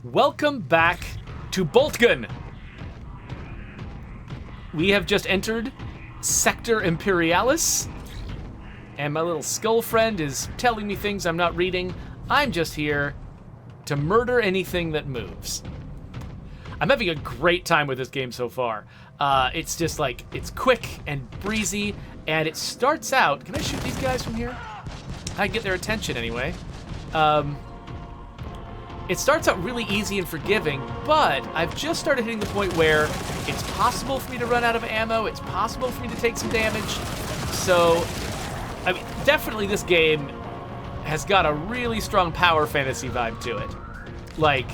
Welcome back to Boltgun. We have just entered Sector Imperialis, and my little skull friend is telling me things I'm not reading. I'm just here to murder anything that moves. I'm having a great time with this game so far. It's just like, it's quick and breezy, and it starts out... Can I shoot these guys from here? I can get their attention anyway. It starts out really easy and forgiving, but I've just started hitting the point where it's possible for me to run out of ammo, it's possible for me to take some damage. So, I mean, definitely this game has got a really strong power fantasy vibe to it. Like,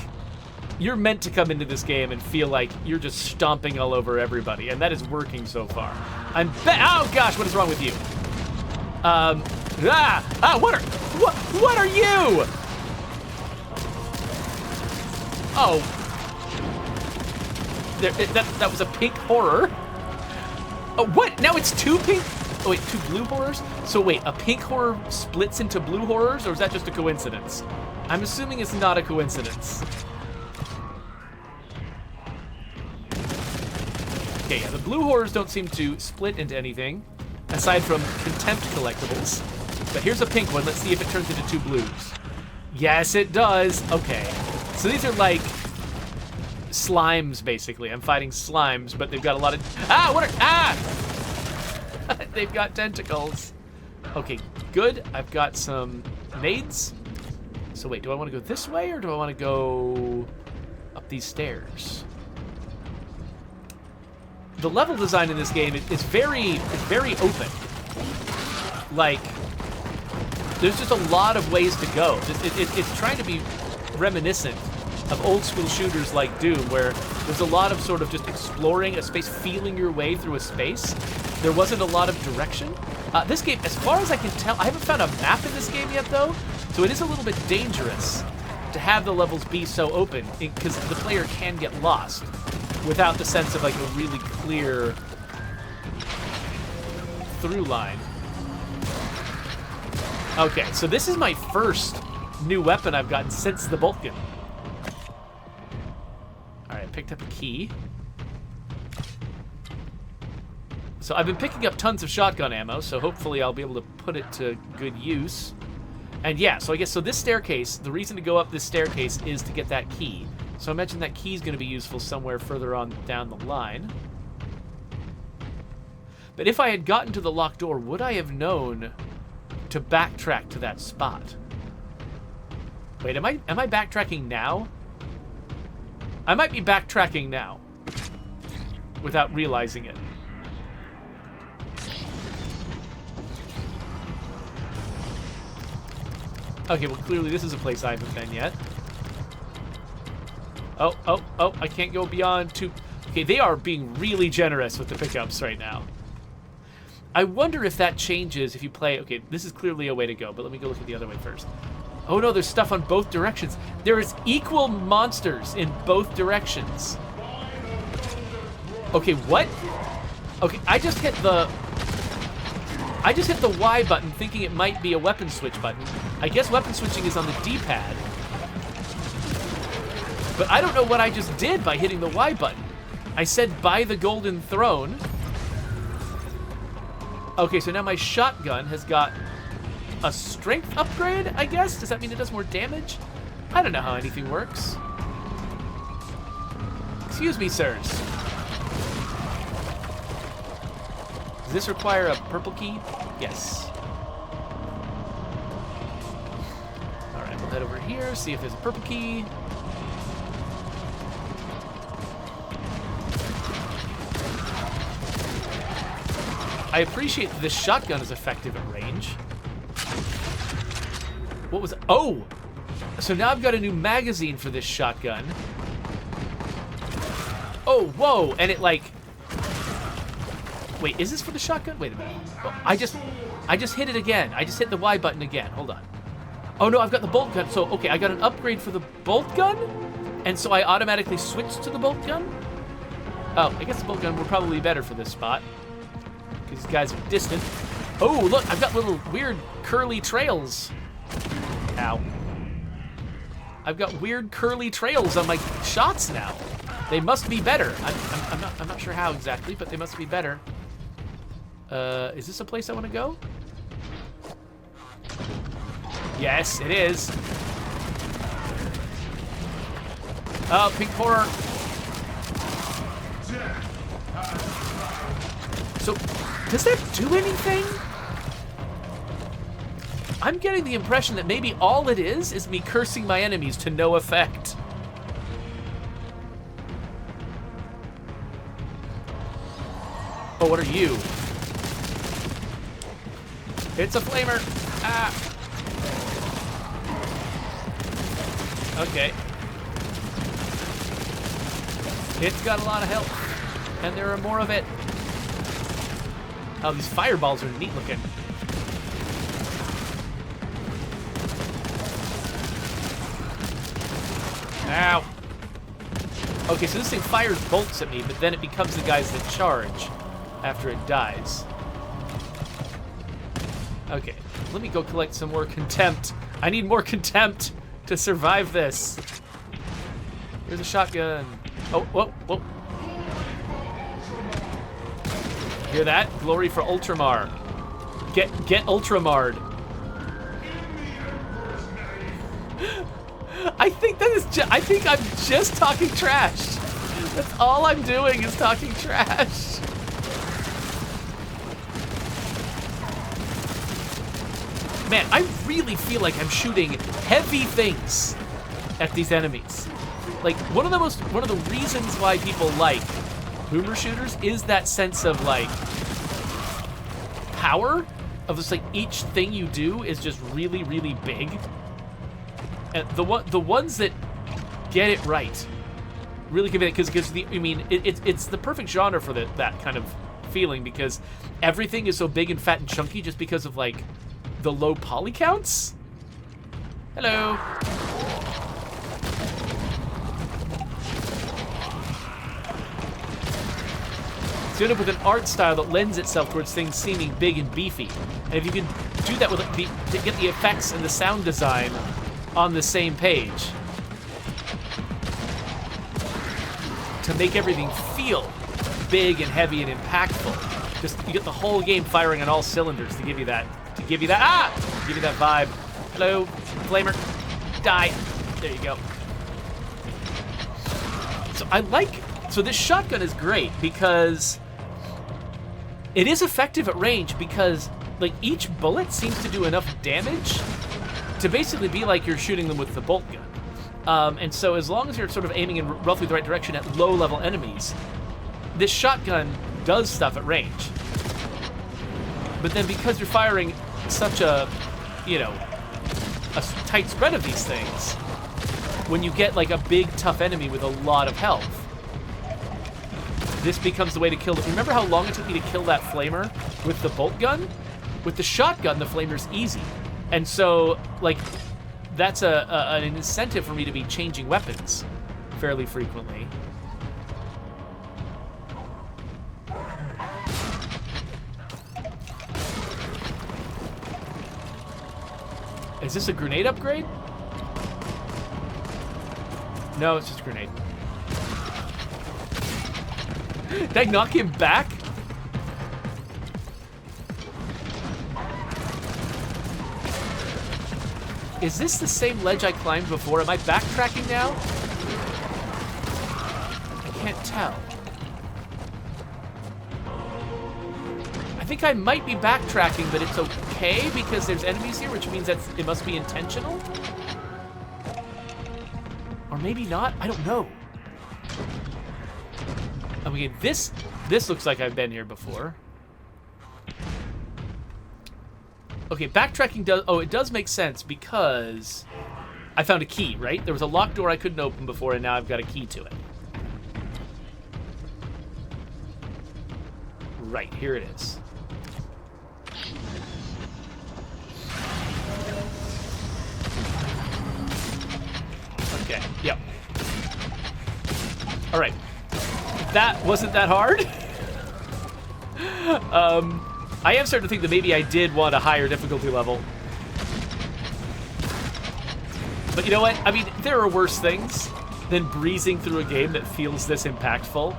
you're meant to come into this game and feel like you're just stomping all over everybody, and that is working so far. Oh gosh, what is wrong with you? What are you? Oh, that was a pink horror. Oh, what? Now it's two pink? Oh wait, two blue horrors? So wait, a pink horror splits into blue horrors, or is that just a coincidence? I'm assuming it's not a coincidence. Okay, yeah, the blue horrors don't seem to split into anything, aside from contempt collectibles. But here's a pink one. Let's see if it turns into two blues. Yes, it does. Okay. So these are like slimes, basically. I'm fighting slimes, but they've got a lot of... They've got tentacles. Okay, good. I've got some nades. So wait, do I want to go this way, or do I want to go up these stairs? The level design in this game is very open. Like, there's just a lot of ways to go. It's trying to be reminiscent of old school shooters like Doom, where there's a lot of sort of just exploring a space, feeling your way through a space. There wasn't a lot of direction. This game, as far as I can tell, I haven't found a map in this game yet though, so it is a little bit dangerous to have the levels be so open, because the player can get lost without the sense of like a really clear through line. Okay, so this is my first new weapon I've gotten since the Boltgun. Alright, I picked up a key. So I've been picking up tons of shotgun ammo, so hopefully I'll be able to put it to good use. And yeah, so I guess, so this staircase, the reason to go up this staircase is to get that key. So I imagine that key is going to be useful somewhere further on down the line. But if I had gotten to the locked door, would I have known to backtrack to that spot? Wait, am I backtracking now? I might be backtracking now without realizing it. Okay, well clearly this is a place I haven't been yet. Oh, I can't go beyond two. Okay, they are being really generous with the pickups right now. I wonder if that changes if you play... Okay, this is clearly a way to go, but let me go look at the other way first. Oh no, there's stuff on both directions. There is equal monsters in both directions. Okay, what? Okay, I just hit the Y button thinking it might be a weapon switch button. I guess weapon switching is on the D-pad. But I don't know what I just did by hitting the Y button. I said, buy the golden throne. Okay, so now my shotgun has got a strength upgrade, I guess? Does that mean it does more damage? I don't know how anything works. Excuse me, sirs. Does this require a purple key? Yes. Alright, we'll head over here, see if there's a purple key. I appreciate that this shotgun is effective at range. What was it? Oh! So now I've got a new magazine for this shotgun. Oh, whoa! And it like... Wait, is this for the shotgun? Wait a minute. Oh, I just hit it again. I just hit the Y button again. Hold on. Oh no, I've got the bolt gun. So, okay, I got an upgrade for the bolt gun? And so I automatically switched to the bolt gun? Oh, I guess the bolt gun would probably be better for this spot. These guys are distant. Oh, look, I've got little weird curly trails. Ow. I've got weird curly trails on my shots now. They must be better. I'm not sure how exactly, but they must be better. Is this a place I want to go? Yes, it is. Oh, pink horror. So, does that do anything? I'm getting the impression that maybe all it is me cursing my enemies to no effect. Oh, what are you? It's a flamer. Ah. Okay. It's got a lot of health, and there are more of it. Oh, these fireballs are neat looking. Ow. Okay, so this thing fires bolts at me, but then it becomes the guys that charge after it dies. Okay, let me go collect some more contempt. I need more contempt to survive this. Here's a shotgun. Oh, whoa, whoa. Hear that? Glory for Ultramar. Get Ultramarred. I think that is I think I'm just talking trash. That's all I'm doing is talking trash. Man, I really feel like I'm shooting heavy things at these enemies. Like, one of the reasons why people like boomer shooters is that sense of, like, power of just, like, each thing you do is just really, really big. And the ones that get it right really give it, because it's the perfect genre for that kind of feeling, because everything is so big and fat and chunky just because of, like, the low poly counts. Hello. So you end up with an art style that lends itself towards things seeming big and beefy. And if you can do that with to get the effects and the sound design on the same page, to make everything feel big and heavy and impactful, just you get the whole game firing on all cylinders to give you that vibe. Hello, flamer, die. There you go. So this shotgun is great because it is effective at range, because like each bullet seems to do enough damage to basically be like you're shooting them with the bolt gun. And so as long as you're sort of aiming in roughly the right direction at low level enemies, this shotgun does stuff at range. But then because you're firing such a tight spread of these things, when you get like a big tough enemy with a lot of health, this becomes the way to kill them. Remember how long it took me to kill that flamer with the bolt gun? With the shotgun, the flamer's easy. And so, like, that's an incentive for me to be changing weapons fairly frequently. Is this a grenade upgrade? No, it's just a grenade. Did I knock him back? Is this the same ledge I climbed before? Am I backtracking now? I can't tell. I think I might be backtracking, but it's okay because there's enemies here, which means that it must be intentional? Or maybe not? I don't know. I mean, this looks like I've been here before. Okay, backtracking does make sense because I found a key, right? There was a locked door I couldn't open before, and now I've got a key to it. Right, here it is. Okay, yep. All right. That wasn't that hard. I am starting to think that maybe I did want a higher difficulty level. But you know what? I mean, there are worse things than breezing through a game that feels this impactful.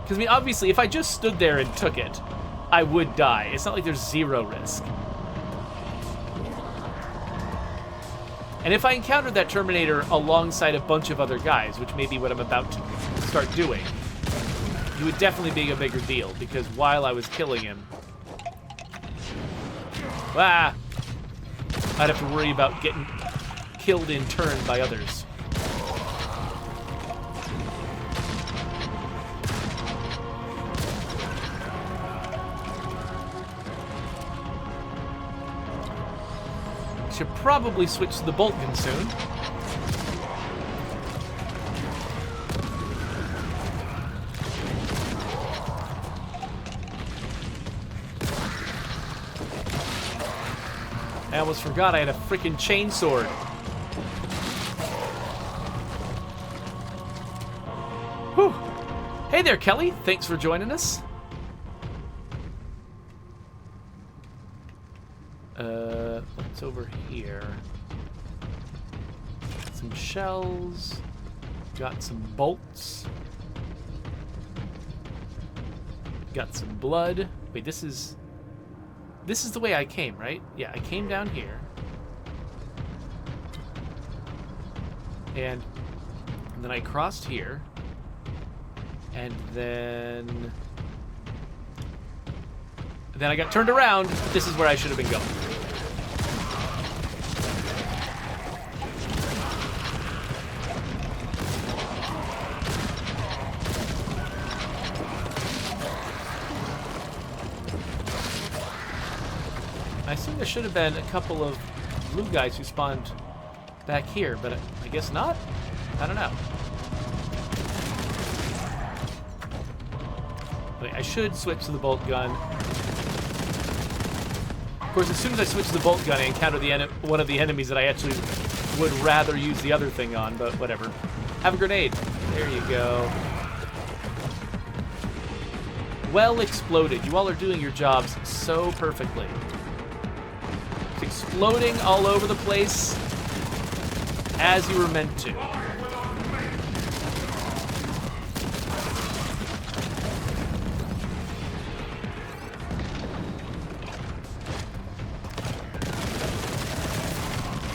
Because, I mean, obviously, if I just stood there and took it, I would die. It's not like there's zero risk. And if I encountered that Terminator alongside a bunch of other guys, which may be what I'm about to start doing, it would definitely be a bigger deal, because while I was killing him, I'd have to worry about getting killed in turn by others. Should probably switch to the Boltgun soon. I almost forgot I had a freaking chainsword. Whew. Hey there, Kelly. Thanks for joining us. What's over here? Some shells. Got some bolts. Got some blood. Wait, this is the way I came, right? Yeah, I came down here. And then I crossed here. And then I got turned around. This is where I should have been going. I assume there should have been a couple of blue guys who spawned back here, but I guess not? I don't know. Wait, I should switch to the bolt gun. Of course, as soon as I switch to the bolt gun, I encounter one of the enemies that I actually would rather use the other thing on, but whatever. Have a grenade. There you go. Well exploded. You all are doing your jobs so perfectly. Exploding all over the place as you were meant to.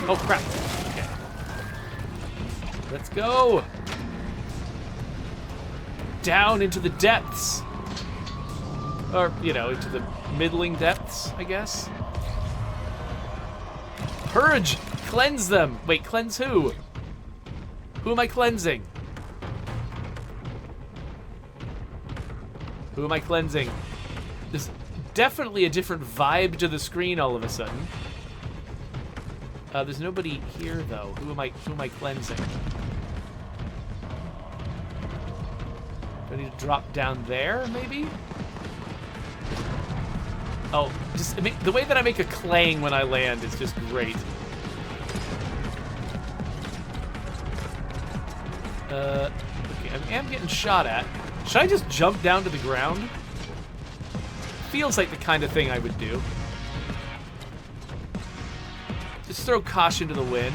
Oh crap. Okay. Let's go. Down into the depths. Or, you know, into the middling depths, I guess. Purge! Cleanse them! Wait, cleanse who? Who am I cleansing? Who am I cleansing? There's definitely a different vibe to the screen all of a sudden. There's nobody here though. Who am I cleansing? Do I need to drop down there, maybe? Oh, just the way that I make a clang when I land is just great. Okay, I am getting shot at. Should I just jump down to the ground? Feels like the kind of thing I would do. Just throw caution to the wind.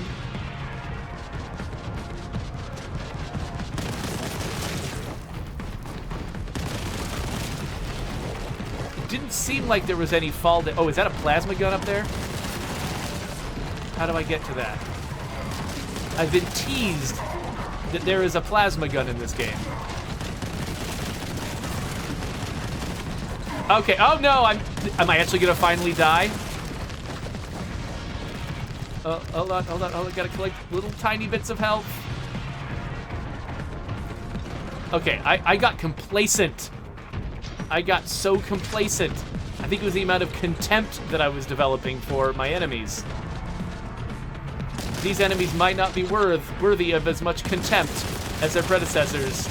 Didn't seem like there was any fall. Oh, is that a plasma gun up there? How do I get to that? I've been teased that there is a plasma gun in this game. Okay. Oh no! Am I actually gonna finally die? Hold on. I gotta collect little tiny bits of health. Okay, I got complacent. I got so complacent. I think it was the amount of contempt that I was developing for my enemies. These enemies might not be worthy of as much contempt as their predecessors.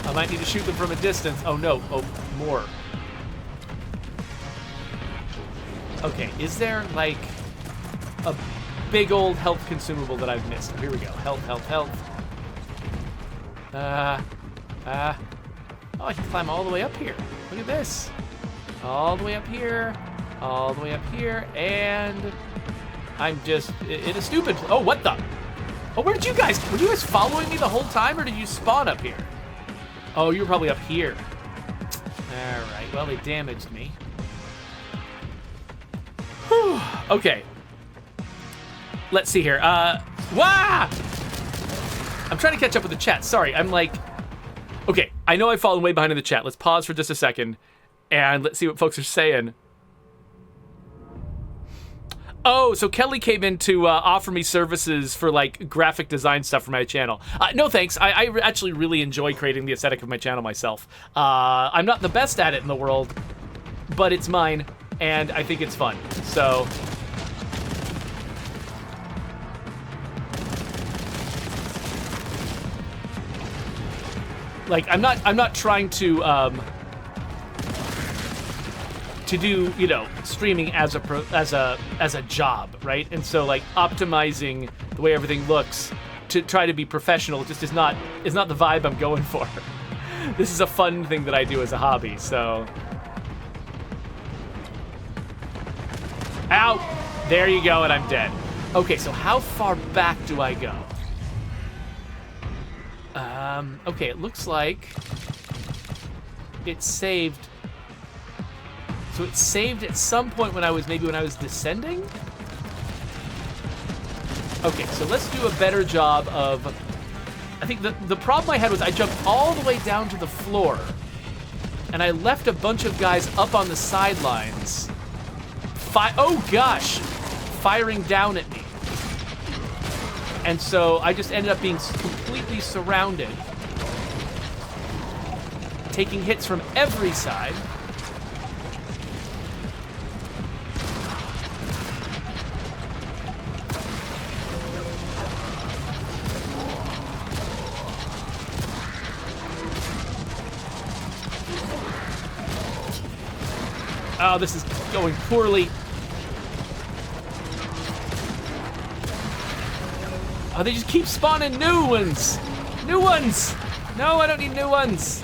I might need to shoot them from a distance. Oh no, oh, more. Okay, is there like a big old health consumable that I've missed? Here we go, health. Oh, I can climb all the way up here. Look at this. All the way up here. All the way up here. And I'm just in a stupid... Oh, what the... Oh, where did you guys... Were you guys following me the whole time, or did you spawn up here? Oh, you were probably up here. All right. Well, they damaged me. Whew. Okay. Let's see here. Wah! I'm trying to catch up with the chat. Sorry, I'm like... Okay, I know I've fallen way behind in the chat. Let's pause for just a second, and let's see what folks are saying. Oh, so Kelly came in to offer me services for, like, graphic design stuff for my channel. No, thanks. I actually really enjoy creating the aesthetic of my channel myself. I'm not the best at it in the world, but it's mine, and I think it's fun. So... Like, I'm not trying to do, you know, streaming as a job, right? And so, like, optimizing the way everything looks to try to be professional just is not the vibe I'm going for. This is a fun thing that I do as a hobby, so. Ow! There you go, and I'm dead. Okay, so how far back do I go? Okay, it looks like it saved. So it saved at some point when I was descending? Okay, so let's do a better job of... I think the problem I had was I jumped all the way down to the floor, and I left a bunch of guys up on the sidelines. Oh gosh! Firing down at me. And so I just ended up being completely surrounded, taking hits from every side. Oh, this is going poorly. Oh, they just keep spawning new ones. New ones. No, I don't need new ones.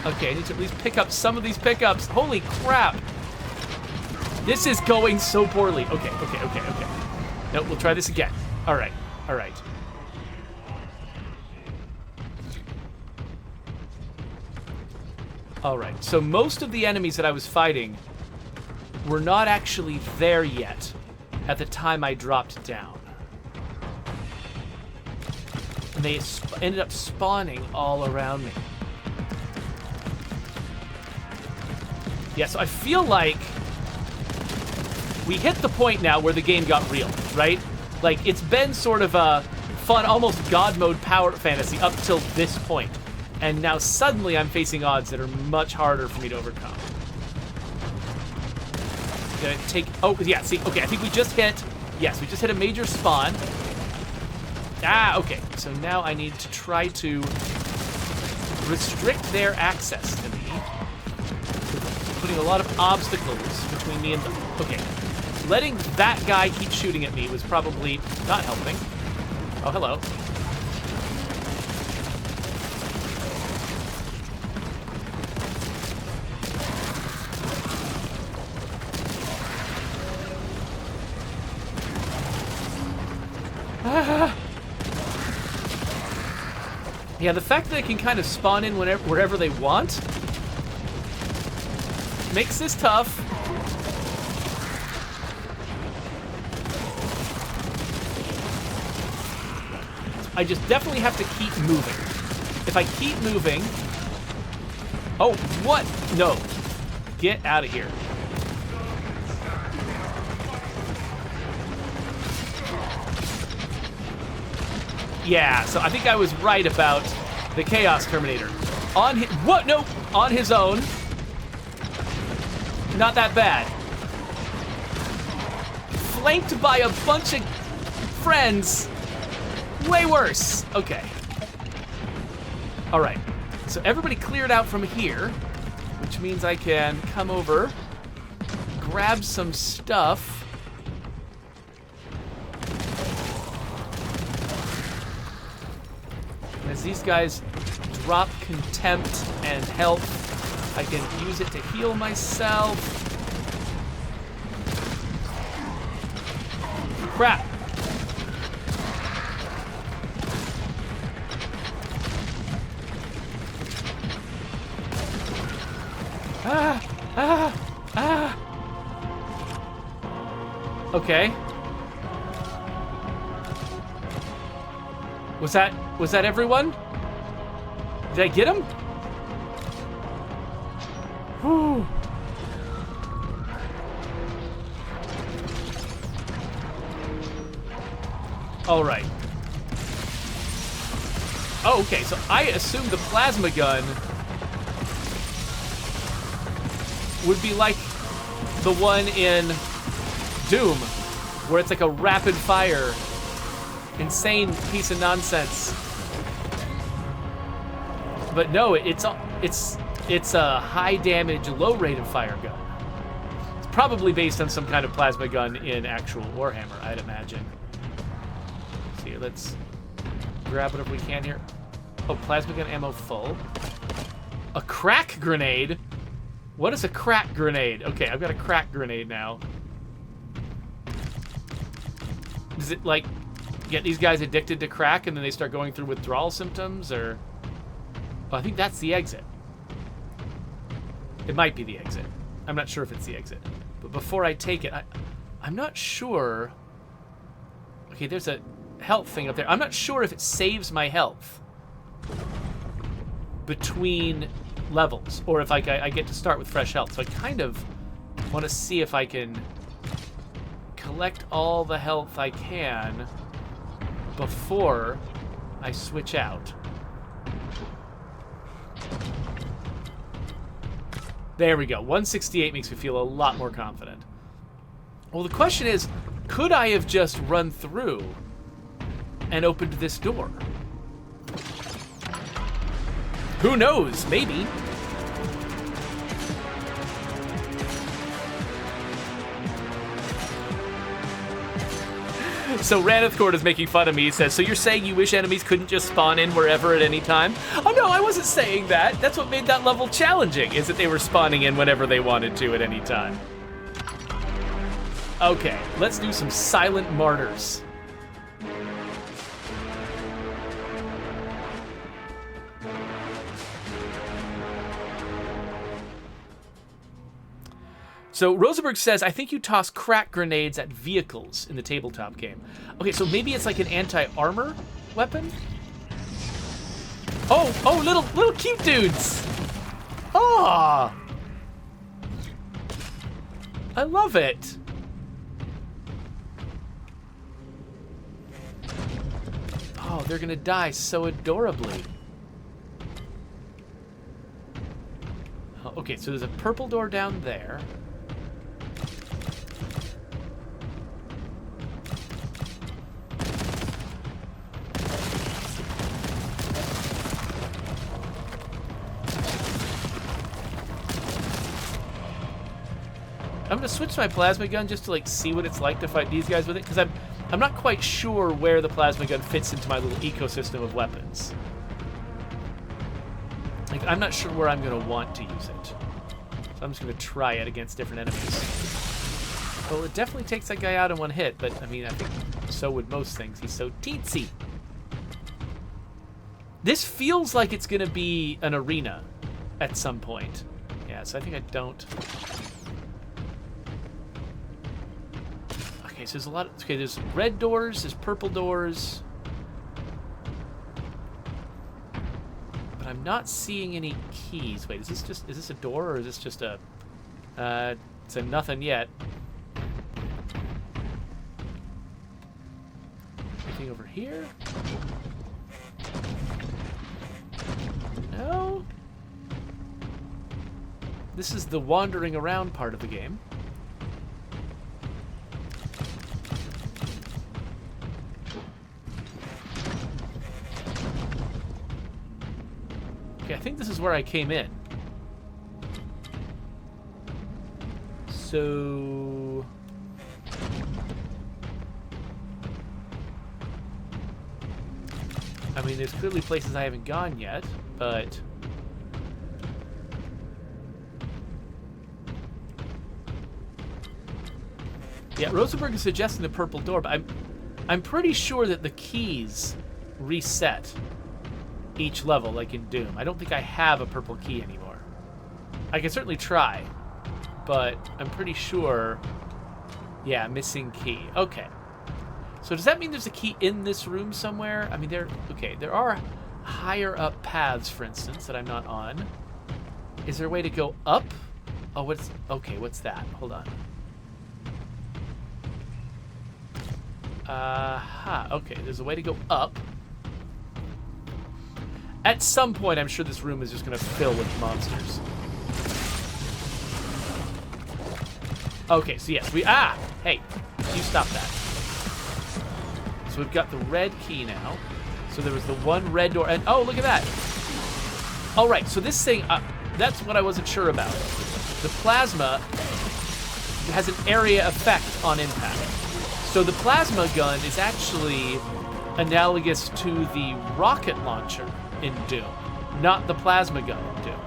Okay, I need to at least pick up some of these pickups. Holy crap. This is going so poorly. Okay. Nope, we'll try this again. All right. All right, so most of the enemies that I was fighting were not actually there yet at the time I dropped down. And they ended up spawning all around me. Yeah, so I feel like we hit the point now where the game got real, right? Like, it's been sort of a fun, almost God mode power fantasy up till this point. And now suddenly I'm facing odds that are much harder for me to overcome. Gonna take, oh yeah, see, okay, I think we just hit, yes, we just hit a major spawn. Ah, okay, so now I need to try to restrict their access to me. Putting a lot of obstacles between me and them. Okay, letting that guy keep shooting at me was probably not helping. Oh, hello. Yeah, the fact that they can kind of spawn in wherever they want makes this tough. I just definitely have to keep moving. If I keep moving... Oh, what? No. Get out of here. Yeah, so I think I was right about the Chaos Terminator. On his... What? No! On his own. Not that bad. Flanked by a bunch of friends. Way worse. Okay. All right. So everybody cleared out from here, which means I can come over, grab some stuff. And as these guys drop contempt and health I can use it to heal myself. Crap. Okay. Was that everyone? Did I get him? Whew. All right. Oh, okay. So I assumed the plasma gun would be like the one in Doom, where it's like a rapid fire, insane piece of nonsense. But no, it's a high damage, low rate of fire gun. It's probably based on some kind of plasma gun in actual Warhammer, I'd imagine. So here, let's grab whatever we can here. Oh, plasma gun ammo full. A crack grenade? What is a crack grenade? Okay, I've got a crack grenade now. Does it, like, get these guys addicted to crack and then they start going through withdrawal symptoms, or... Oh, I think that's the exit. It might be the exit. I'm not sure if it's the exit. But before I take it, I'm not sure... Okay, there's a health thing up there. I'm not sure if it saves my health between levels, or if I get to start with fresh health. So I kind of want to see if I can collect all the health I can before I switch out. There we go. 168 makes me feel a lot more confident. Well, the question is, could I have just run through and opened this door? Who knows? Maybe. So Ranithcord is making fun of me. He says, so you're saying you wish enemies couldn't just spawn in wherever at any time? Oh no, I wasn't saying that. That's what made that level challenging, is that they were spawning in whenever they wanted to at any time. Okay, let's do some silent martyrs. So Rosenberg says, I think you toss crack grenades at vehicles in the tabletop game. Okay, so maybe it's like an anti-armor weapon? Oh, little cute dudes. Ah, I love it. Oh, they're gonna die so adorably. Oh, okay, so there's a purple door down there. I'm gonna switch to my plasma gun just to like see what it's like to fight these guys with it, because I'm not quite sure where the plasma gun fits into my little ecosystem of weapons. Like, I'm not sure where I'm gonna want to use it. So I'm just gonna try it against different enemies. Well, it definitely takes that guy out in one hit, but I mean, I think so would most things. He's so teensy. This feels like it's gonna be an arena at some point. Yeah, so I think I don't... Okay, so there's a lot of... Okay, there's red doors, there's purple doors. But I'm not seeing any keys. Wait, is this a door, or is this just a... it's a nothing yet. Anything over here? No? This is the wandering around part of the game. Okay, I think this is where I came in. So... I mean, there's clearly places I haven't gone yet, but... Yeah, Rosenberg is suggesting the purple door, but I'm pretty sure that the keys reset each level, like in Doom. I don't think I have a purple key anymore. I can certainly try, but I'm pretty sure... Yeah, missing key. Okay. So does that mean there's a key in this room somewhere? I mean, there are higher up paths, for instance, that I'm not on. Is there a way to go up? Oh, what's that? Hold on. Okay, there's a way to go up. At some point, I'm sure this room is just going to fill with monsters. Okay, so yes, hey, you stop that. So we've got the red key now. So there was the one red door, and oh, look at that. All right, so this thing, that's what I wasn't sure about. The plasma has an area effect on impact. So the plasma gun is actually analogous to the rocket launcher in Doom, not the plasma gun in Doom.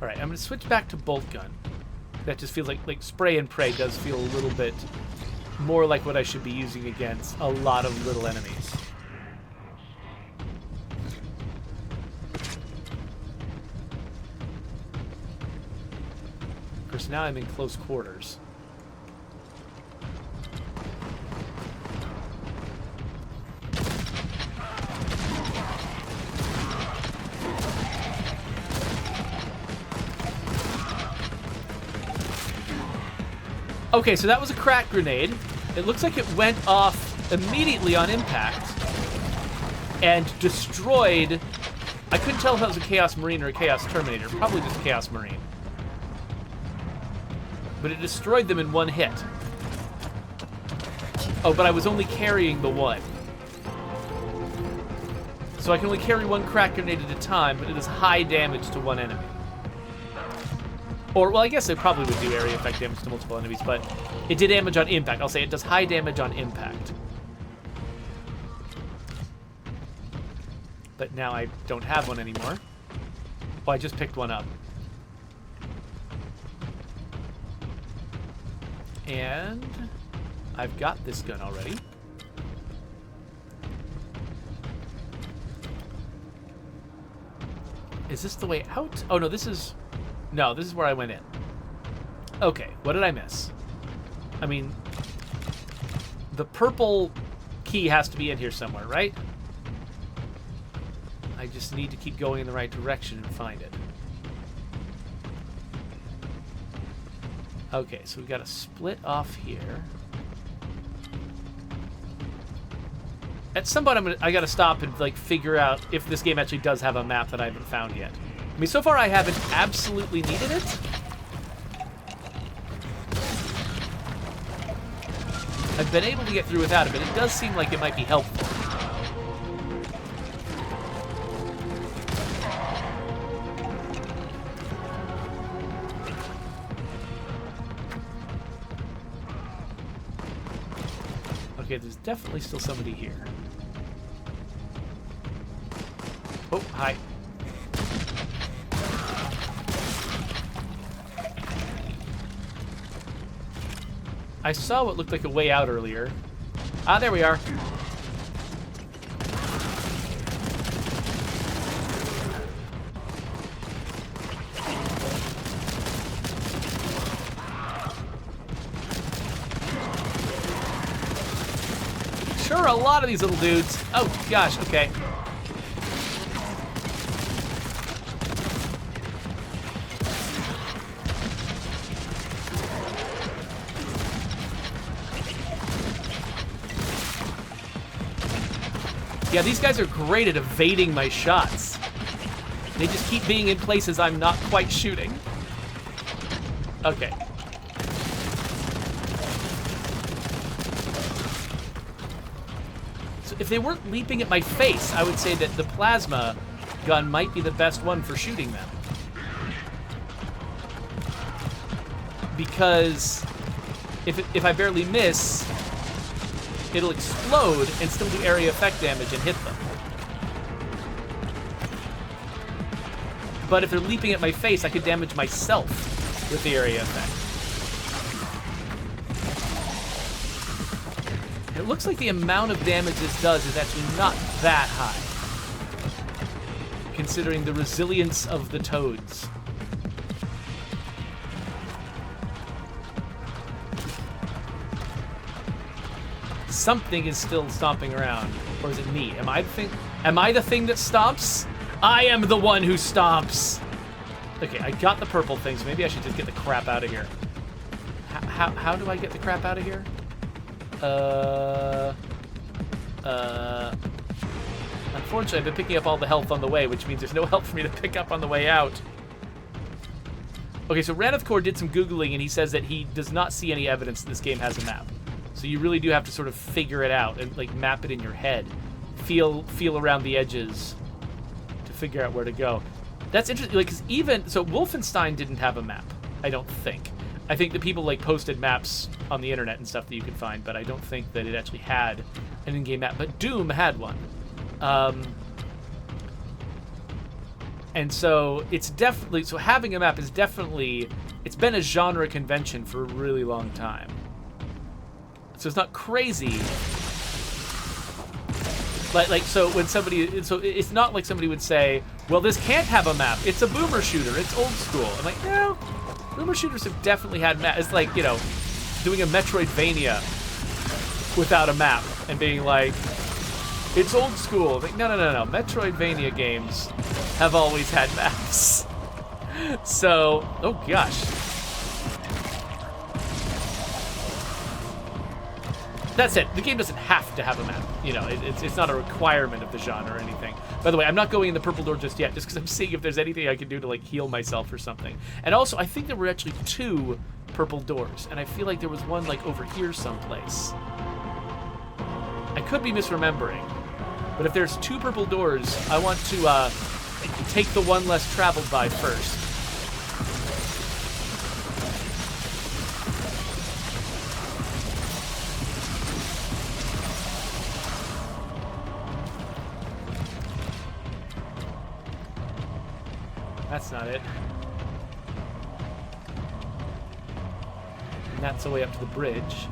All right, I'm going to switch back to Boltgun. That just feels like spray and pray does feel a little bit more like what I should be using against a lot of little enemies. Of course, now I'm in close quarters. Okay, so that was a crack grenade. It looks like it went off immediately on impact and destroyed... I couldn't tell if that was a Chaos Marine or a Chaos Terminator. Probably just a Chaos Marine. But it destroyed them in one hit. Oh, but I was only carrying the one. So I can only carry one crack grenade at a time, but it does high damage to one enemy. Or, well, I guess it probably would do area effect damage to multiple enemies, but it did damage on impact. I'll say it does high damage on impact. But now I don't have one anymore. Oh, I just picked one up. And I've got this gun already. Is this the way out? Oh, no, this is... No, this is where I went in. Okay, what did I miss? I mean, the purple key has to be in here somewhere, right? I just need to keep going in the right direction and find it. Okay, so we've got to split off here. At some point, I got to stop and figure out if this game actually does have a map that I haven't found yet. I mean, so far I haven't absolutely needed it. I've been able to get through without it, but it does seem like it might be helpful. Okay, there's definitely still somebody here. Oh, hi. I saw what looked like a way out earlier. Ah, there we are. Sure, a lot of these little dudes. Oh, gosh, okay. Yeah, these guys are great at evading my shots. They just keep being in places I'm not quite shooting. Okay. So if they weren't leaping at my face, I would say that the plasma gun might be the best one for shooting them. Because if I barely miss, it'll explode and still do area effect damage and hit them. but if they're leaping at my face, I could damage myself with the area effect. It looks like the amount of damage this does is actually not that high, considering the resilience of the toads. Something is still stomping around, or is it me? Am I the thing that stomps? I am the one who stomps. Okay, I got the purple thing, so maybe I should just get the crap out of here. How do I get the crap out of here? Unfortunately, I've been picking up all the health on the way, which means there's no health for me to pick up on the way out. Okay, so Ranithcore did some Googling, and he says that he does not see any evidence that this game has a map. So you really do have to sort of figure it out and like map it in your head. Feel around the edges to figure out where to go. That's interesting, like, 'cause so Wolfenstein didn't have a map, I don't think. I think that people like posted maps on the internet and stuff that you could find, but I don't think that it actually had an in-game map. But Doom had one. And so it's definitely, so having a map is definitely, it's been a genre convention for a really long time. So it's not crazy. Like so when somebody, so it's not like somebody would say, well, this can't have a map. It's a boomer shooter. It's old school. I'm like, no, boomer shooters have definitely had maps. It's like, you know, doing a Metroidvania without a map and being like, it's old school. I'm like, no. Metroidvania games have always had maps. So, oh gosh. That said, the game doesn't have to have a map. You know, it's not a requirement of the genre or anything. By the way, I'm not going in the purple door just yet, just because I'm seeing if there's anything I can do to, like, heal myself or something. And also, I think there were actually 2 purple doors, and I feel like there was one, like, over here someplace. I could be misremembering, but if there's 2 purple doors, I want to take the one less traveled by first. That's not it. And that's the way up to the bridge.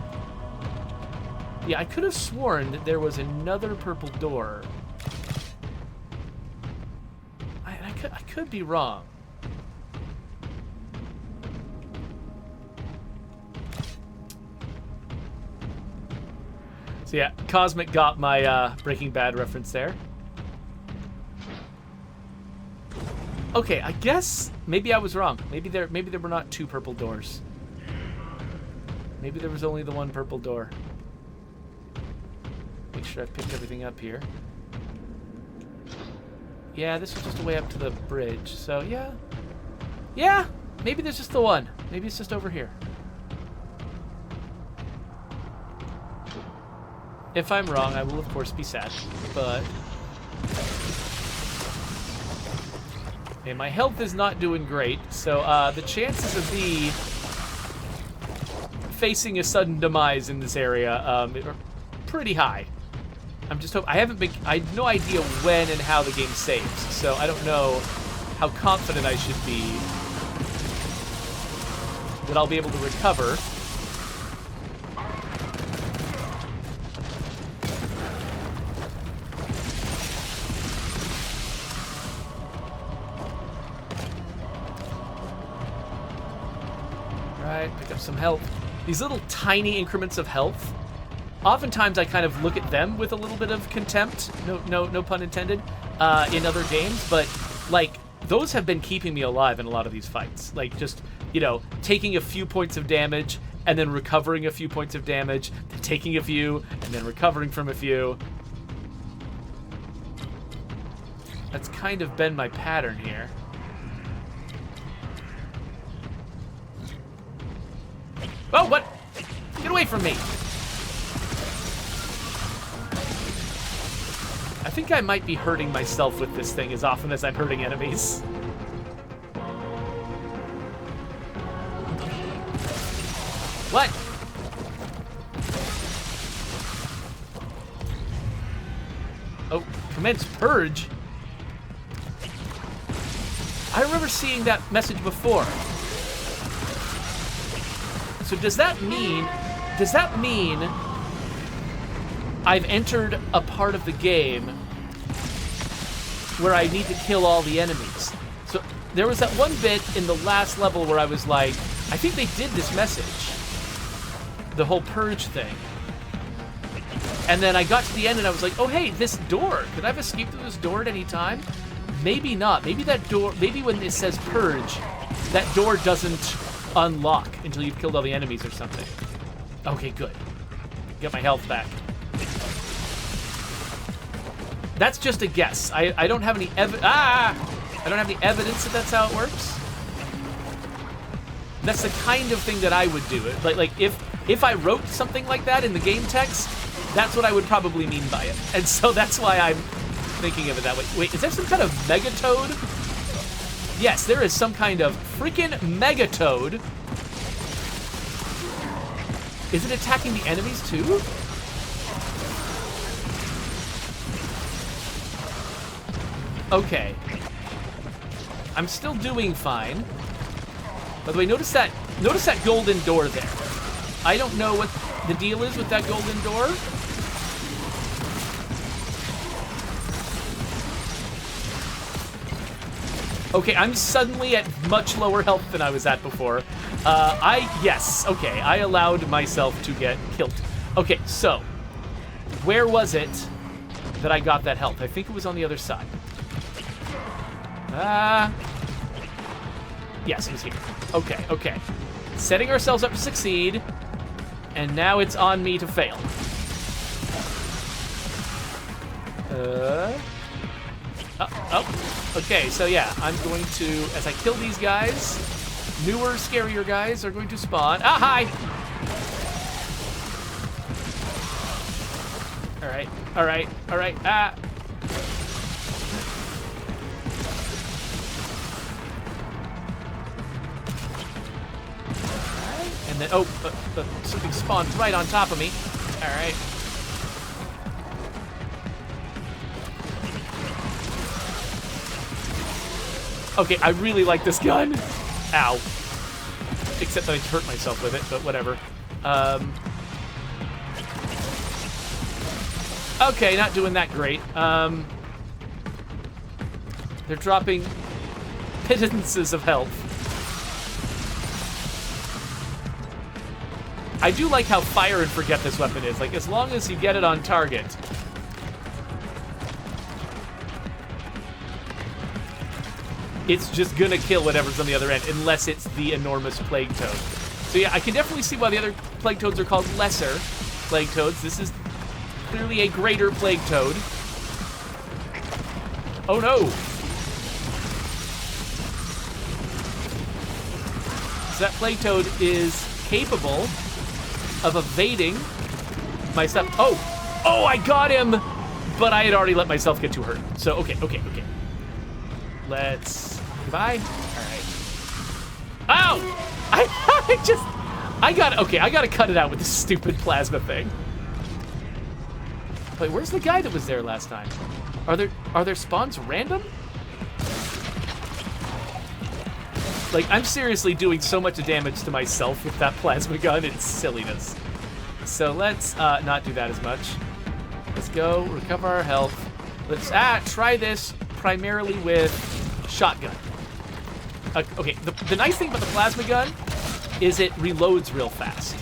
Yeah, I could have sworn that there was another purple door. I could be wrong. So yeah, Cosmic got my Breaking Bad reference there. Okay, I guess maybe I was wrong. Maybe there were not 2 purple doors. Maybe there was only the one purple door. Make sure I've picked everything up here. Yeah, this was just a way up to the bridge. So yeah. Yeah, maybe there's just the one. Maybe it's just over here. If I'm wrong, I will of course be sad, but... Okay, my health is not doing great, so the chances of me facing a sudden demise in this area are pretty high. I'm just I have no idea when and how the game saves, so I don't know how confident I should be that I'll be able to recover. Pick up some health. These little tiny increments of health, oftentimes I kind of look at them with a little bit of contempt, no pun intended, in other games, but like those have been keeping me alive in a lot of these fights. Like just, you know, taking a few points of damage and then recovering a few points of damage, then taking a few and then recovering from a few. That's kind of been my pattern here. Oh, what? Get away from me! I think I might be hurting myself with this thing as often as I'm hurting enemies. What? Oh, commence purge? I remember seeing that message before. So does that mean I've entered a part of the game where I need to kill all the enemies? So there was that one bit in the last level where I was like, I think they did this message. The whole purge thing. And then I got to the end and I was like, oh hey, this door. Could I have escaped through this door at any time? Maybe not. Maybe that door, maybe when it says purge, that door doesn't unlock until you've killed all the enemies or something. Okay, good. Get my health back. That's just a guess. I don't have any I don't have any evidence that that's how it works. That's the kind of thing that I would do. Like if I wrote something like that in the game text, that's what I would probably mean by it. And so that's why I'm thinking of it that way. Wait, is there some kind of megatoad? Yes, there is some kind of freaking megatoad. Is it attacking the enemies too? Okay. I'm still doing fine. By the way, notice that golden door there. I don't know what the deal is with that golden door. Okay, I'm suddenly at much lower health than I was at before. Yes, okay, I allowed myself to get killed. Okay, so, where was it that I got that health? I think it was on the other side. Yes, it was here. Okay, okay. Setting ourselves up to succeed, and now it's on me to fail. Okay, so yeah, I'm going to, as I kill these guys, newer, scarier guys are going to spawn. Ah, hi! Alright, alright, alright, ah! Alright, and then, something spawned right on top of me. Alright. Okay, I really like this gun. Ow. Except that I hurt myself with it, but whatever. Okay, not doing that great. They're dropping pittances of health. I do like how fire and forget this weapon is. Like, as long as you get it on target. It's just gonna kill whatever's on the other end, unless it's the enormous plague toad. So yeah, I can definitely see why the other plague toads are called lesser plague toads. This is clearly a greater plague toad. Oh no! So that plague toad is capable of evading my stuff. Oh! Oh, I got him! But I had already let myself get too hurt. So, okay. Let's... Goodbye. Alright. Ow! I gotta cut it out with this stupid plasma thing. Wait, where's the guy that was there last time? Are there spawns random? Like, I'm seriously doing so much damage to myself with that plasma gun, it's silliness. So let's not do that as much. Let's go, recover our health. Let's try this primarily with shotgun. Okay, the nice thing about the plasma gun is it reloads real fast.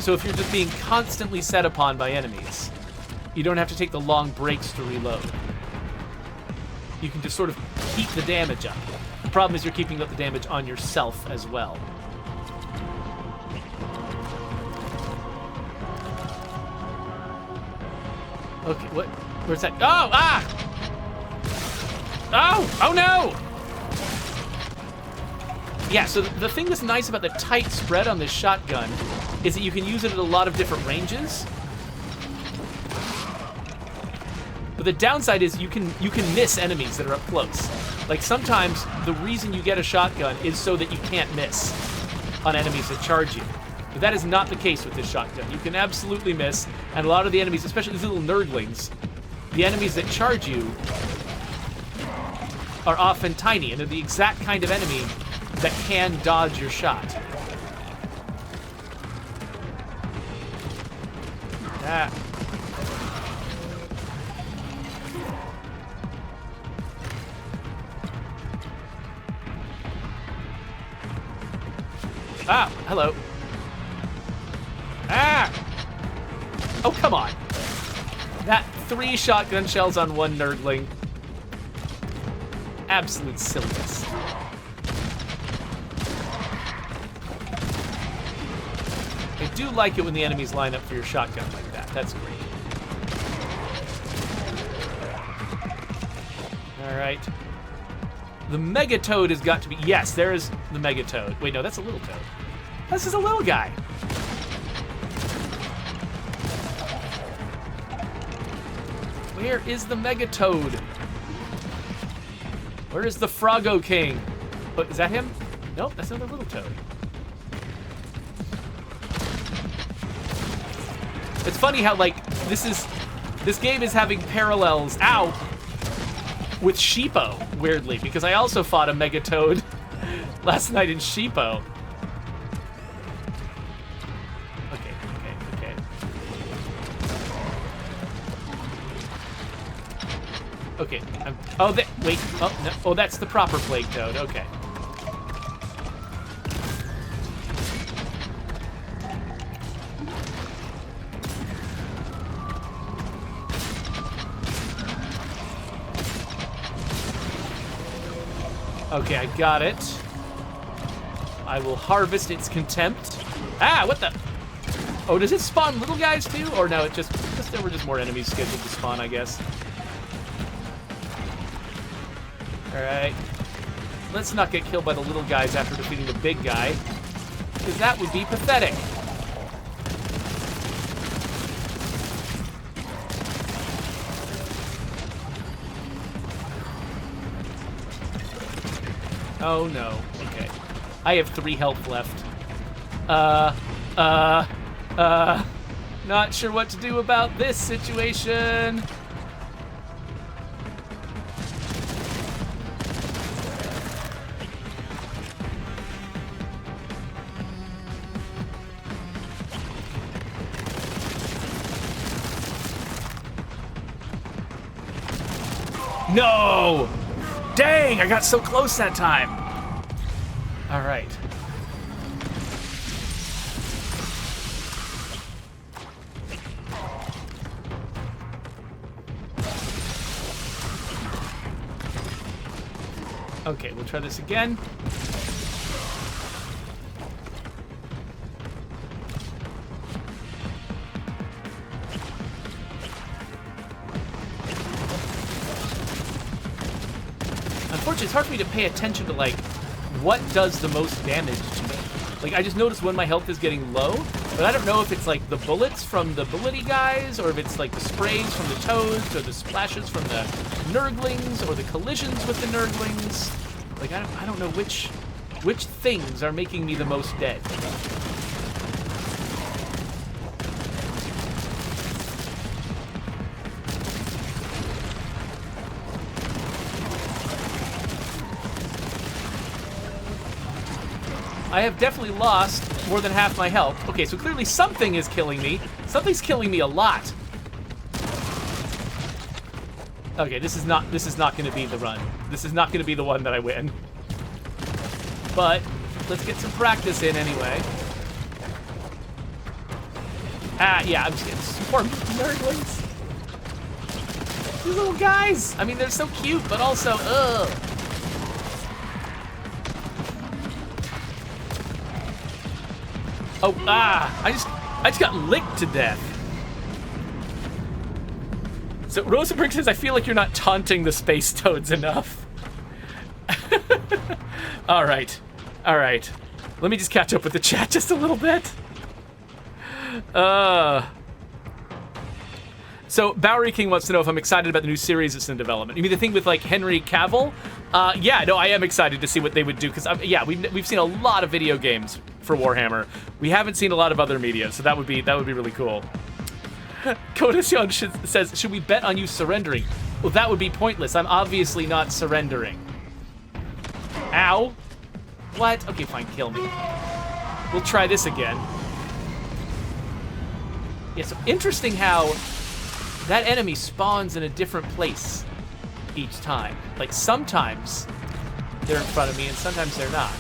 So if you're just being constantly set upon by enemies, you don't have to take the long breaks to reload. You can just sort of keep the damage up. The problem is you're keeping up the damage on yourself as well. Okay, what? Where's that? Oh, ah! Oh! Oh no! Yeah, so the thing that's nice about the tight spread on this shotgun is that you can use it at a lot of different ranges. But the downside is you can miss enemies that are up close. Like sometimes the reason you get a shotgun is so that you can't miss on enemies that charge you. But that is not the case with this shotgun. You can absolutely miss, and a lot of the enemies, especially these little nerdlings, the enemies that charge you are often tiny, and they're the exact kind of enemy that can dodge your shot. Ah. Ah, hello. Ah! Oh, come on. That 3 shotgun shells on 1 nerdling. Absolute silliness. I do like it when the enemies line up for your shotgun like that. That's great. All right. The Megatoad has got to be... Yes, there is the Megatoad. Wait, no, that's a little toad. This is a little guy. Where is the Megatoad? Where is the Froggo King? Oh, is that him? Nope, that's another little toad. It's funny how, like, this game is having parallels, ow, with Sheepo, weirdly, because I also fought a Megatoad last night in Sheepo. Okay, wait, oh, no, oh, that's the proper Plague Toad, okay. Okay, I got it. I will harvest its contempt. Ah, what the? Oh, does it spawn little guys too? Or no, it just there were just more enemies scheduled to spawn, I guess. Alright. Let's not get killed by the little guys after defeating the big guy, because that would be pathetic. Oh no. Okay. I have 3 health left. Not sure what to do about this situation. No! Dang, I got so close that time. All right. Okay, we'll try this again. Unfortunately, it's hard for me to pay attention to, like, what does the most damage to me. Like, I just noticed when my health is getting low, but I don't know if it's, like, the bullets from the bullety guys, or if it's, like, the sprays from the toads, or the splashes from the nerdlings, or the collisions with the nerdlings. Like, I don't know which things are making me the most dead. I have definitely lost more than half my health. Okay, so clearly something is killing me. Something's killing me a lot. Okay, this is not going to be the run. This is not going to be the one that I win. But let's get some practice in anyway. Ah, yeah, I'm just getting swarmed with nerdlings. These little guys. I mean, they're so cute, but also, ugh. Oh, I just got licked to death. So Rosenberg says, I feel like you're not taunting the space toads enough. All right. Let me just catch up with the chat just a little bit. So Bowery King wants to know if I'm excited about the new series that's in development. You mean the thing with, like, Henry Cavill? Yeah, no, I am excited to see what they would do, because, yeah, we've seen a lot of video games for Warhammer. We haven't seen a lot of other media, so that would be really cool. Kodasyon says, should we bet on you surrendering? Well, that would be pointless. I'm obviously not surrendering. Ow. What? Okay, fine, kill me. We'll try this again. Yeah, so interesting how that enemy spawns in a different place each time. Like, sometimes they're in front of me and sometimes they're not.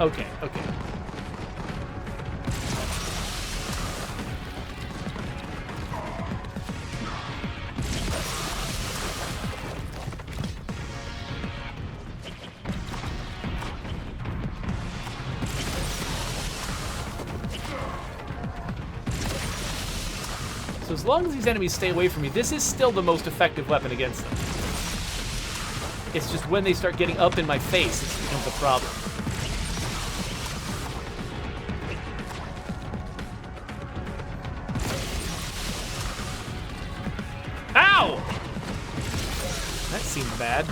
Okay, okay. So as long as these enemies stay away from me, this is still the most effective weapon against them. It's just when they start getting up in my face, it becomes a problem. Ow! That seemed bad.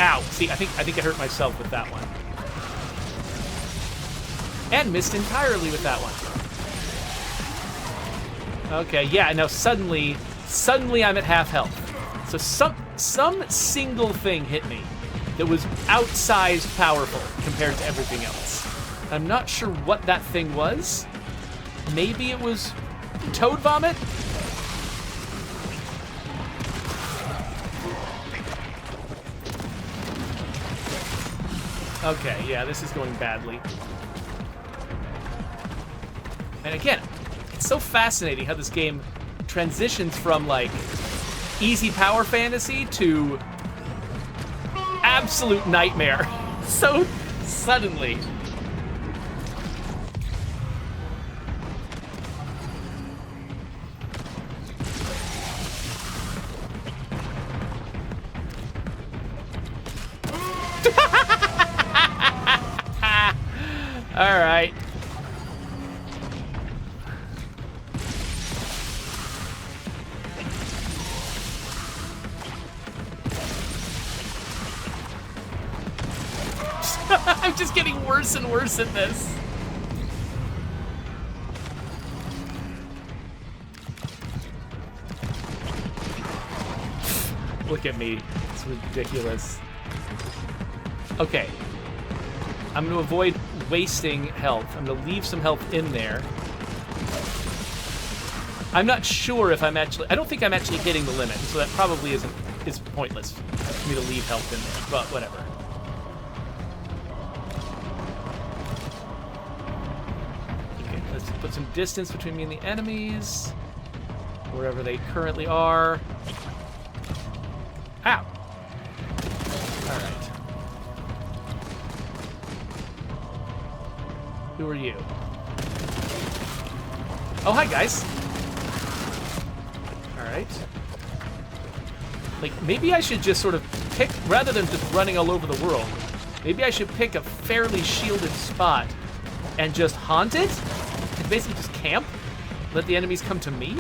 Ow! See, I think I hurt myself with that one. And missed entirely with that one. Okay, yeah, now suddenly I'm at half health. So some single thing hit me that was outsized powerful compared to everything else. I'm not sure what that thing was. Maybe it was toad vomit? Okay, yeah, this is going badly. And again, it's so fascinating how this game transitions from, like, easy power fantasy to absolute nightmare so suddenly. All right. I'm just getting worse and worse at this. Look at me. It's ridiculous. Okay. I'm going to avoid wasting health. I'm going to leave some health in there. I'm not sure if I'm actually... I don't think I'm actually hitting the limit, so that probably is pointless for me to leave health in there, but whatever. Okay, let's put some distance between me and the enemies, wherever they currently are. Ow! All right. Who are you? Oh, hi, guys. All right. Like, maybe I should just sort of pick, rather than just running all over the world, maybe I should pick a fairly shielded spot and just haunt it? And basically just camp? Let the enemies come to me?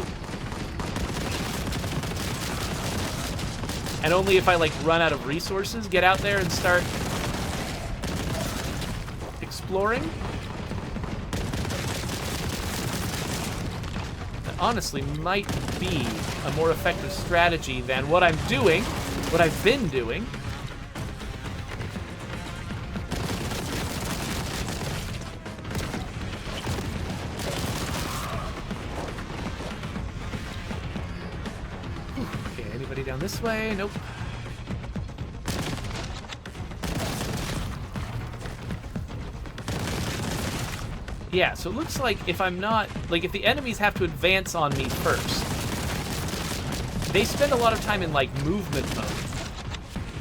And only if I, like, run out of resources, get out there and start exploring? Honestly might be a more effective strategy than what I'm doing, what I've been doing. Okay, anybody down this way? Nope. Yeah, so it looks like if I'm not... Like, if the enemies have to advance on me first, they spend a lot of time in, like, movement mode.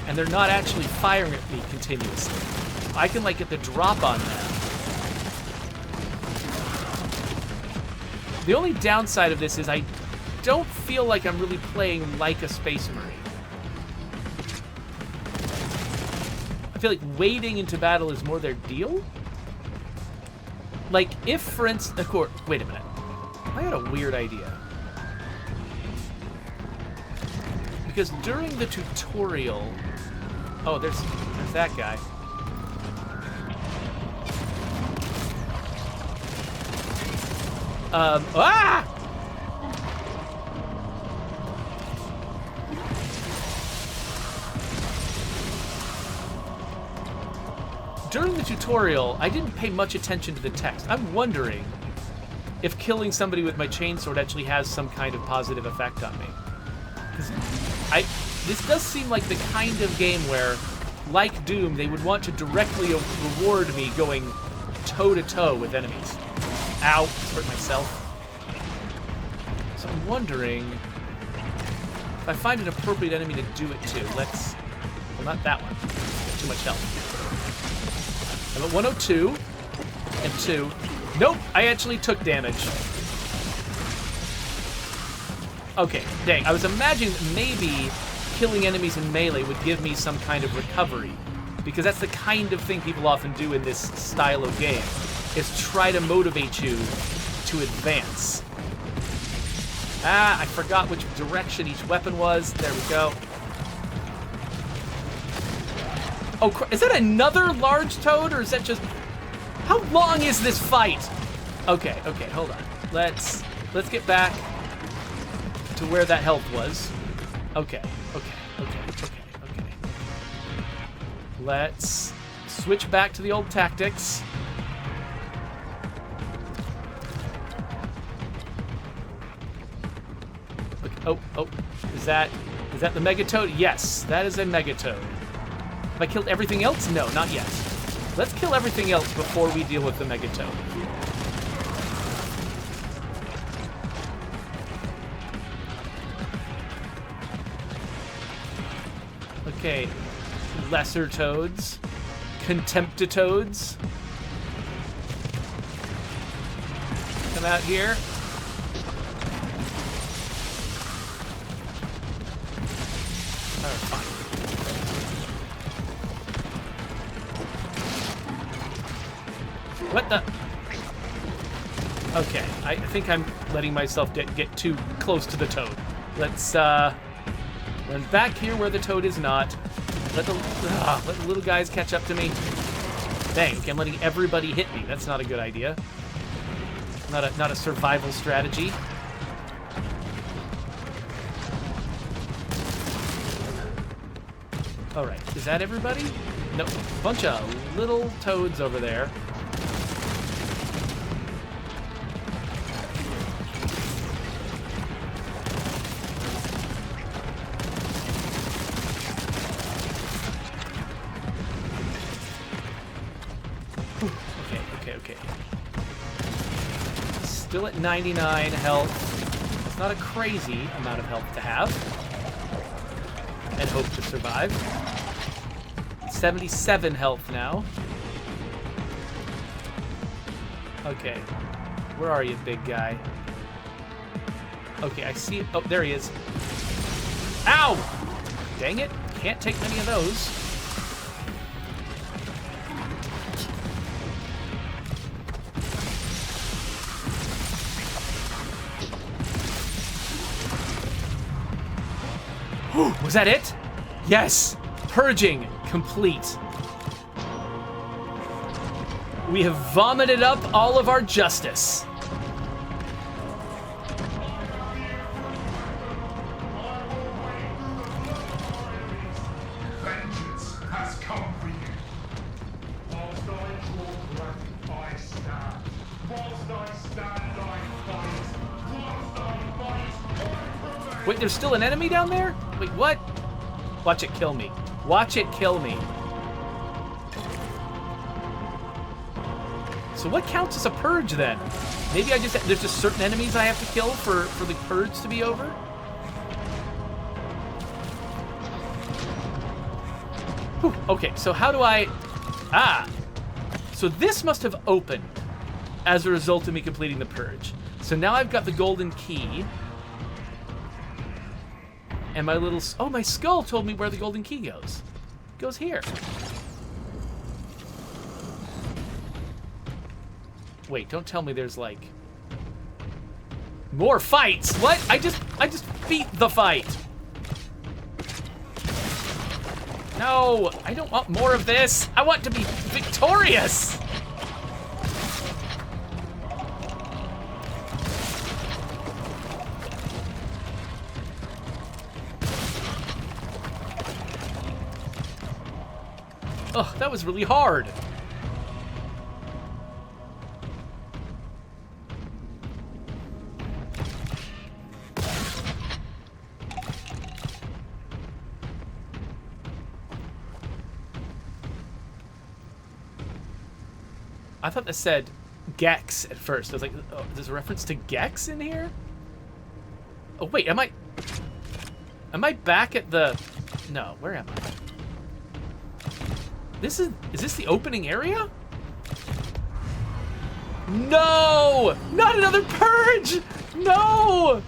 And they're not actually firing at me continuously. I can, like, get the drop on them. The only downside of this is I don't feel like I'm really playing like a Space Marine. I feel like wading into battle is more their deal. Like, if, for instance... Of course... Wait a minute. I had a weird idea. Because during the tutorial... Oh, there's that guy. Ah! during the tutorial, I didn't pay much attention to the text. I'm wondering if killing somebody with my chainsword actually has some kind of positive effect on me. Because this does seem like the kind of game where, like Doom, they would want to directly reward me going toe-to-toe with enemies. Ow, hurt myself. So I'm wondering if I find an appropriate enemy to do it to. Let's... Well, not that one. Too much health. I'm at 102 and 2. Nope, I actually took damage. Okay, dang. I was imagining that maybe killing enemies in melee would give me some kind of recovery, because that's the kind of thing people often do in this style of game, is try to motivate you to advance. Ah, I forgot which direction each weapon was. There we go. Oh, is that another large toad, or is that just... How long is this fight? Okay, hold on. Let's get back to where that health was. Okay. Let's switch back to the old tactics. Okay, oh, is that the Megatoad? Yes, that is a Megatoad. Have I killed everything else? No, not yet. Let's kill everything else before we deal with the Megatoad. Okay, lesser toads, contemptitoads. Come out here. Oh, fine. What the? Okay, I think I'm letting myself get too close to the toad. Let's run back here where the toad is not. Let the little guys catch up to me. Dang, okay, I'm letting everybody hit me. That's not a good idea. Not a survival strategy. All right, is that everybody? No, bunch of little toads over there. Okay. Still at 99 health. It's not a crazy amount of health to have. And hope to survive. 77 health now. Okay. Where are you, big guy? Okay, I see it. Oh, there he is. Ow! Dang it. Can't take many of those. Was that it? Yes! Purging complete. We have vomited up all of our justice. Vengeance has come for you. Whilst I walk, I stand. Whilst I stand, I fight. Whilst I fight, I prevail. Wait, there's still an enemy down there? Wait, what? Watch it kill me. Watch it kill me. So what counts as a purge then? Maybe there's just certain enemies I have to kill for the purge to be over? Whew, okay, so how do I... So this must have opened as a result of me completing the purge. So now I've got the golden key. And my little... Oh, my skull told me where the golden key goes. It goes here. Wait, don't tell me there's, like... more fights! What? I just beat the fight! No! I don't want more of this! I want to be victorious! Oh, that was really hard. I thought that said Gex at first. I was like, oh, there's a reference to Gex in here? Oh, wait, am I back at the... No, where am I? Is this the opening area? No! Not another purge! No!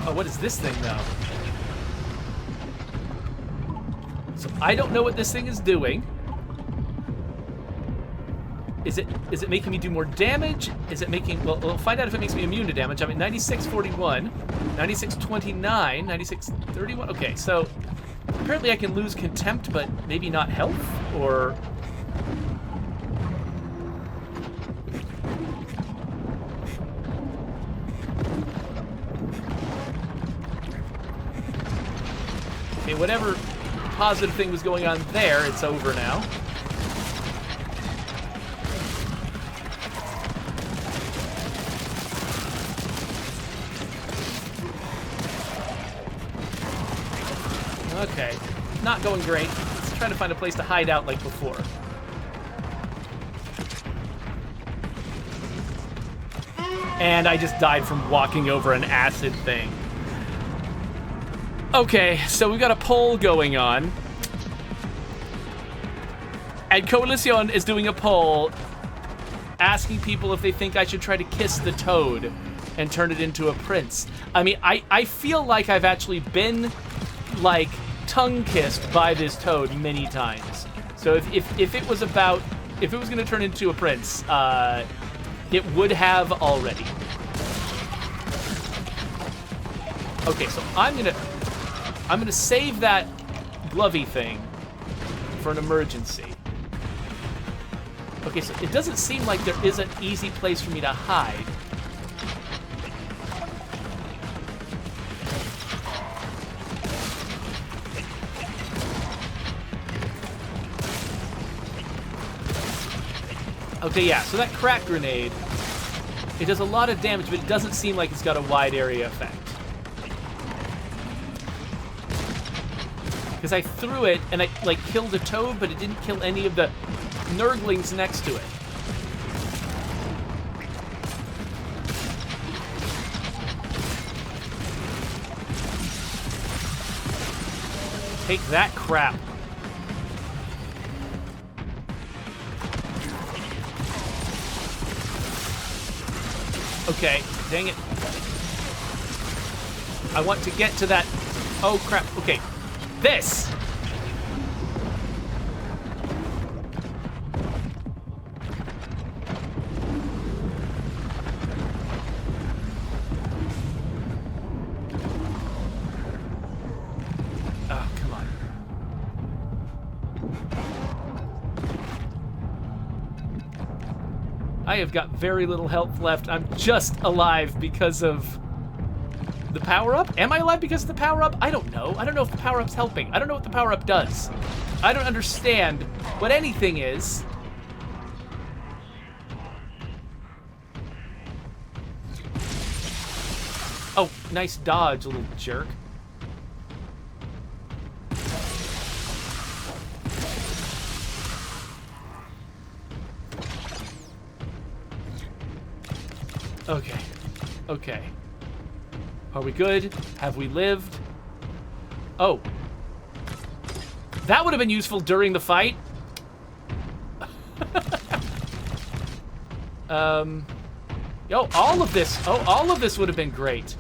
Oh, what is this thing, though? So I don't know what this thing is doing. Is it making me do more damage? Is it making... Well, we'll find out if it makes me immune to damage. I'm at 9641, 9629, 9631. Okay, so apparently I can lose contempt, but maybe not health, or... Okay, whatever positive thing was going on there, it's over now. Okay, not going great. Let's try to find a place to hide out like before. And I just died from walking over an acid thing. Okay, so we've got a poll going on. And Coalition is doing a poll asking people if they think I should try to kiss the toad and turn it into a prince. I mean, I feel like I've actually been, like, tongue-kissed by this toad many times. So if it was about... If it was going to turn into a prince, it would have already. Okay, so I'm gonna save that glovey thing for an emergency. Okay, so it doesn't seem like there is an easy place for me to hide. Okay, yeah, so that crack grenade, it does a lot of damage, but it doesn't seem like it's got a wide area effect. Because I threw it, and I, like, killed a toad, but it didn't kill any of the nurglings next to it. Take that crap. Okay, dang it. I want to get to that... Oh, crap. Okay. This! Oh, come on. I have got very little health left. I'm just alive because of the power-up? Am I alive because of the power-up? I don't know. I don't know if the power-up's helping. I don't know what the power-up does. I don't understand what anything is. Oh, nice dodge, little jerk. Okay. Okay. Are we good? Have we lived? Oh. That would have been useful during the fight. Yo, all of this would have been great.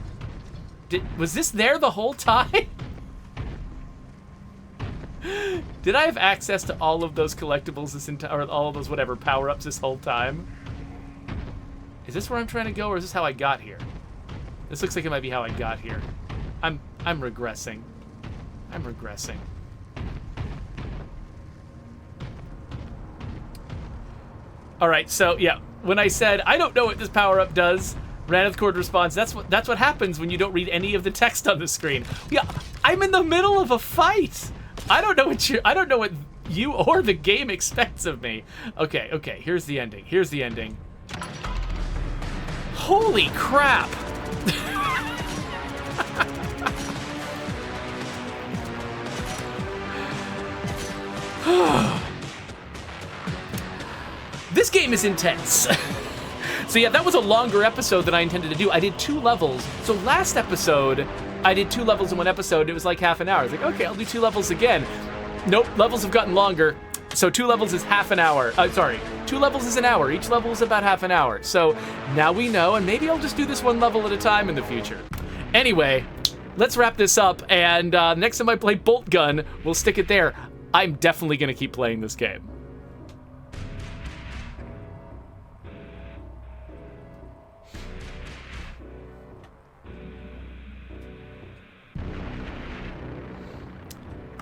Was this there the whole time? Did I have access to all of those collectibles this entire, or all of those whatever power-ups this whole time? Is this where I'm trying to go, or is this how I got here? This looks like it might be how I got here. I'm regressing. I'm regressing. All right, so yeah, when I said I don't know what this power-up does, Ranith Cord responds, that's what happens when you don't read any of the text on the screen. Yeah, I'm in the middle of a fight. I don't know what you or the game expects of me. Okay, okay, here's the ending. Here's the ending. Holy crap! This game is intense. So yeah, that was a longer episode than I intended to do. I did 2 levels. So last episode, I did 2 levels in one episode. It was like half an hour. I was like, okay, I'll do 2 levels again. Nope, levels have gotten longer. So 2 levels is half an hour. Sorry, 2 levels is an hour. Each level is about half an hour. So now we know, and maybe I'll just do this 1 level at a time in the future. Anyway, let's wrap this up, and next time I play Boltgun, we'll stick it there. I'm definitely gonna keep playing this game.